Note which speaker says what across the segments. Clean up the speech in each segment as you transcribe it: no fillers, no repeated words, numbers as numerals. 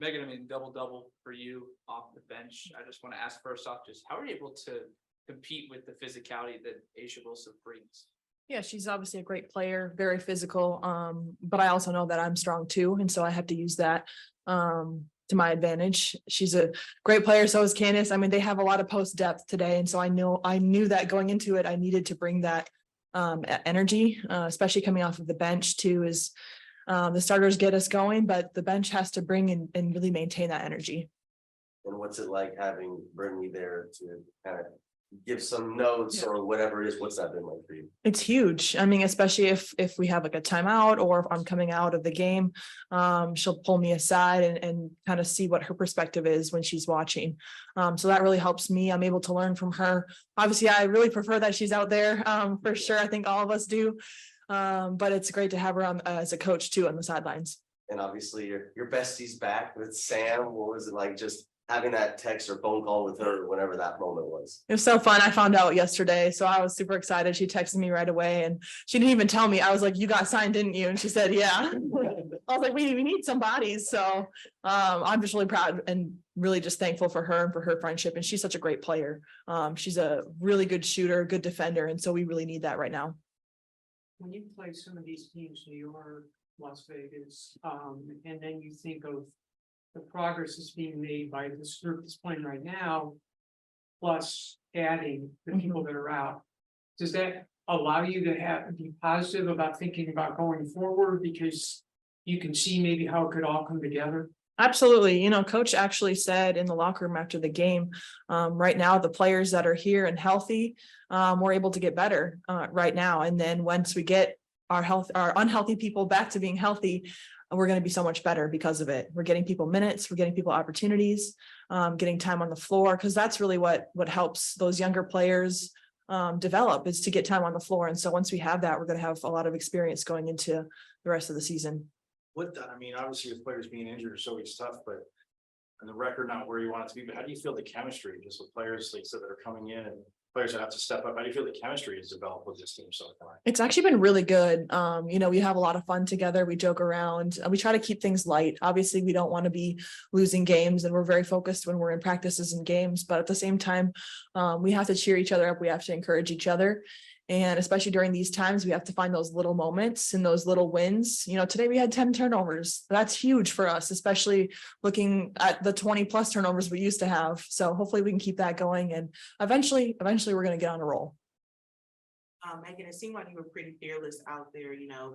Speaker 1: Megan, I mean, double for you off the bench. I just want to ask first off, just how are you able to compete with the physicality that Aisha Wilson brings?
Speaker 2: Yeah, she's obviously a great player, very physical. But I also know that I'm strong too. And so I have to use that to my advantage. She's a great player. So is Candace. I mean, they have a lot of post depth today. And so I knew that going into it, I needed to bring that energy, especially coming off of the bench too, is the starters get us going, but the bench has to bring and really maintain that energy.
Speaker 3: And what's it like having Brittany there to kind of give some notes or whatever it is? What's that been like for you?
Speaker 2: It's huge. I mean, especially if we have like a timeout or if I'm coming out of the game, she'll pull me aside and kind of see what her perspective is when she's watching. So that really helps me. I'm able to learn from her. Obviously, I really prefer that she's out there for sure. I think all of us do. But it's great to have her on as a coach too on the sidelines.
Speaker 3: And obviously your bestie's back with Sam. What was it like just having that text or phone call with her whenever that moment was?
Speaker 2: It was so fun. I found out yesterday, so I was super excited. She texted me right away and she didn't even tell me. I was like, "You got signed, didn't you?" And she said, "Yeah." I was like, we need some bodies. So I'm just really proud and really just thankful for her and for her friendship. And she's such a great player. She's a really good shooter, good defender. And so we really need that right now.
Speaker 4: When you play some of these teams, New York, Las Vegas, and then you think of the progress that's being made by this group that's playing right now, plus adding the people that are out, does that allow you to be positive about thinking about going forward because you can see maybe how it could all come together?
Speaker 2: Absolutely. You know, coach actually said in the locker room after the game, right now, the players that are here and healthy, we're able to get better right now. And then once we get our unhealthy people back to being healthy, we're going to be so much better because of it. We're getting people minutes, we're getting people opportunities, getting time on the floor, because that's really what helps those younger players develop, is to get time on the floor. And so once we have that, we're going to have a lot of experience going into the rest of the season.
Speaker 5: With that, I mean, obviously with players being injured is always tough, but and the record not where you want it to be, but how do you feel the chemistry just with players like so that are coming in and players that have to step up? How do you feel the chemistry is developed with this team so far?
Speaker 2: It's actually been really good. You know, we have a lot of fun together. We joke around. We try to keep things light. Obviously, we don't want to be losing games, and we're very focused when we're in practices and games. But at the same time, we have to cheer each other up. We have to encourage each other. And especially during these times, we have to find those little moments and those little wins. You know, today we had 10 turnovers. That's huge for us, especially looking at the 20+ turnovers we used to have. So hopefully we can keep that going. And eventually we're going to get on a roll.
Speaker 6: Megan, it seemed like you were pretty fearless out there, you know,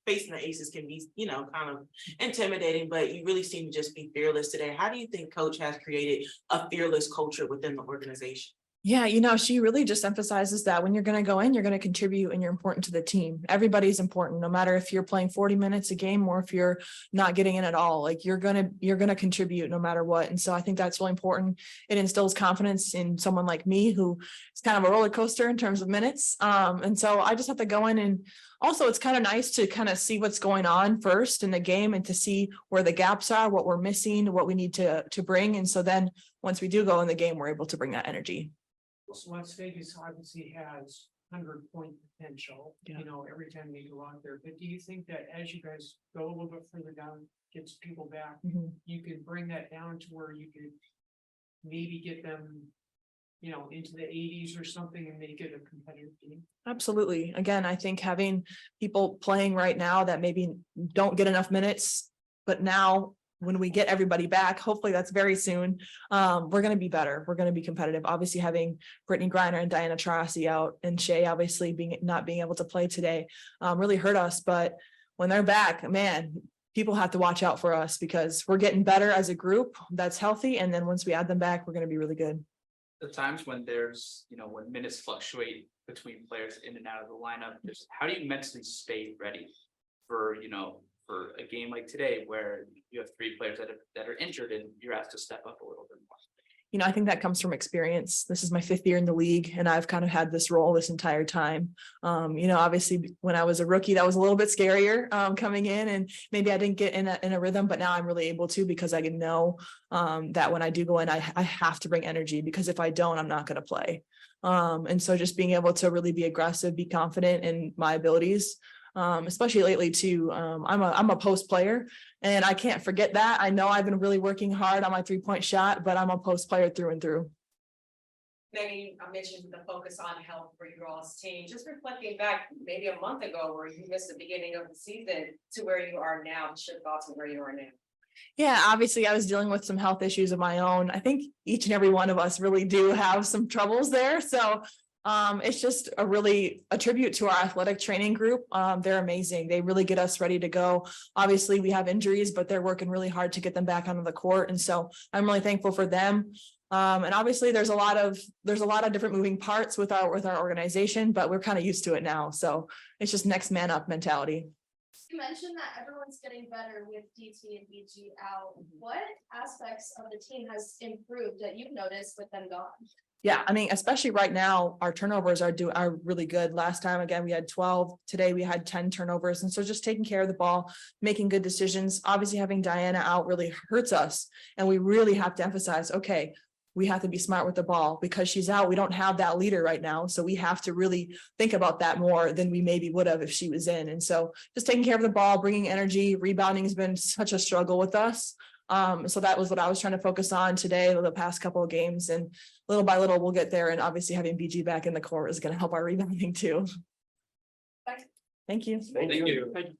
Speaker 6: facing the Aces can be, you know, kind of intimidating, but you really seem to just be fearless today. How do you think coach has created a fearless culture within the organization?
Speaker 2: Yeah, you know, she really just emphasizes that when you're going to go in, you're going to contribute and you're important to the team. Everybody's important, no matter if you're playing 40 minutes a game or if you're not getting in at all. Like you're going to contribute no matter what. And so I think that's really important. It instills confidence in someone like me, who is kind of a roller coaster in terms of minutes. And so I just have to go in, and also it's kind of nice to kind of see what's going on first in the game and to see where the gaps are, what we're missing, what we need to bring. And so then once we do go in the game, we're able to bring that energy.
Speaker 4: Las Vegas obviously has 100-point potential, you know, every time they go out there. But do you think that as you guys go a little bit further down, get people back, you could bring that down to where you could maybe get them, you know, into the 80s or something and make it a competitive team?
Speaker 2: Absolutely. Again, I think having people playing right now that maybe don't get enough minutes, but now when we get everybody back, hopefully that's very soon, we're going to be better. We're going to be competitive. Obviously, having Brittany Griner and Diana Taurasi out, and Shea obviously not being able to play today really hurt us. But when they're back, man, people have to watch out for us because we're getting better as a group that's healthy. And then once we add them back, we're going to be really good.
Speaker 1: The times when there's, you know, when minutes fluctuate between players in and out of the lineup, just how do you mentally stay ready for, you know, for a game like today where you have 3 players that are injured and you're asked to step up a little bit more?
Speaker 2: You know, I think that comes from experience. This is my 5th year in the league, and I've kind of had this role this entire time. You know, obviously when I was a rookie, that was a little bit scarier coming in, and maybe I didn't get in a rhythm, but now I'm really able to, because I can know that when I do go in, I have to bring energy, because if I don't, I'm not going to play. And so just being able to really be aggressive, be confident in my abilities, especially lately too. I'm a post player and I can't forget that. I know I've been really working hard on my 3-point shot, but I'm a post player through and through.
Speaker 7: Megan, I mentioned the focus on health for your all's team, just reflecting back maybe a month ago where you missed the beginning of the season to where you are now, just your thoughts on where you are now.
Speaker 2: Yeah, obviously I was dealing with some health issues of my own. I think each and every one of us really do have some troubles there. So it's just a tribute to our athletic training group. They're amazing. They really get us ready to go. Obviously we have injuries, but they're working really hard to get them back onto the court. And so I'm really thankful for them. And obviously there's a lot of different moving parts with our organization, but we're kind of used to it now. So it's just next man up mentality.
Speaker 8: You mentioned that everyone's getting better with DT and BG out. What aspects of the team has improved that you've noticed with them gone?
Speaker 2: Yeah, I mean, especially right now, our turnovers are really good. Last time, again, we had 12. Today we had 10 turnovers. And so just taking care of the ball, making good decisions. Obviously having Diana out really hurts us. And we really have to emphasize, okay, we have to be smart with the ball because she's out. We don't have that leader right now. So we have to really think about that more than we maybe would have if she was in. And so just taking care of the ball, bringing energy, rebounding has been such a struggle with us. So that was what I was trying to focus on today, the past couple of games, and little by little we'll get there. And obviously having BG back in the court is going to help our rebounding too. Thank you.
Speaker 3: Thank you.
Speaker 1: Thank you.